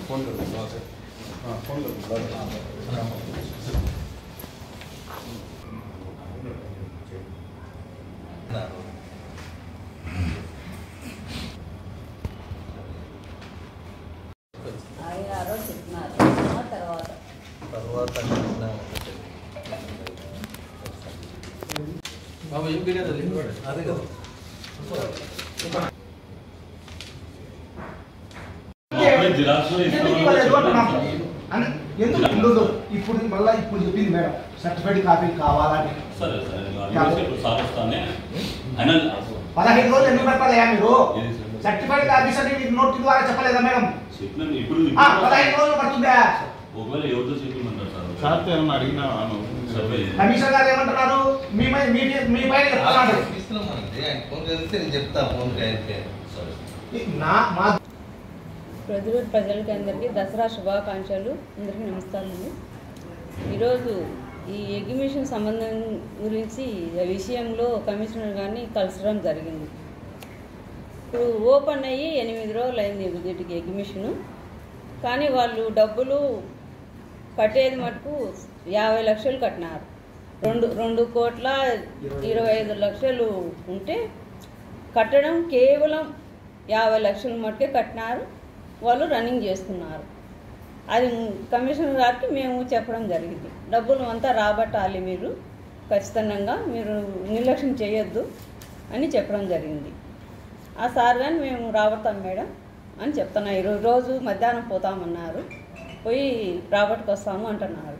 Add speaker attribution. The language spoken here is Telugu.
Speaker 1: फोन कर दूँगा से हाँ फोन कर दूँगा బాబు ఏం బిర్యానీ అదే కదా
Speaker 2: ఇప్పుడు మళ్ళీ ఇప్పుడు చెప్పింది మేడం సర్టిఫైడ్ కాపీ కావాలని 15 రోజులు ఎందుకు పెట్టాలయా మీరు సర్టిఫైడ్ కాపీస్ అని మీకు నోట్ ద్వారా చెప్పలేదా మేడం 15 రోజులు పడుతుందా కమిషనర్ గారు ఏమంటున్నారు మీ పైన
Speaker 3: ప్రజలకి అందరికీ దసరా శుభాకాంక్షలు. అందరికీ నమస్కారాలు. ఈరోజు ఈ ఎగ్జిబిషన్ సంబంధం గురించి విషయంలో కమిషనర్ గారిని కలసడం జరిగింది. ఇప్పుడు ఓపెన్ అయ్యి 8 రోజులు అయింది వీటికి ఎగ్జిబిషను. కానీ వాళ్ళు డబ్బులు కట్టేది మటుకు 50 లక్షలు కట్టినారు. 2,25,00,000 ఉంటే కట్టడం కేవలం 50 లక్షలు మటుకే కట్టినారు. వాళ్ళు రన్నింగ్ చేస్తున్నారు. అది కమిషనర్ గారికి మేము చెప్పడం జరిగింది. డబ్బులు అంతా రాబట్టాలి, మీరు ఖచ్చితంగా మీరు నిర్లక్ష్యం చేయొద్దు అని చెప్పడం జరిగింది. ఆ సార్ కానీ మేము రాబడతాం మేడం అని చెప్తున్నా. రోజు మధ్యాహ్నం పోతామన్నారు, పోయి రాబట్టుకు వస్తాము అంటున్నారు.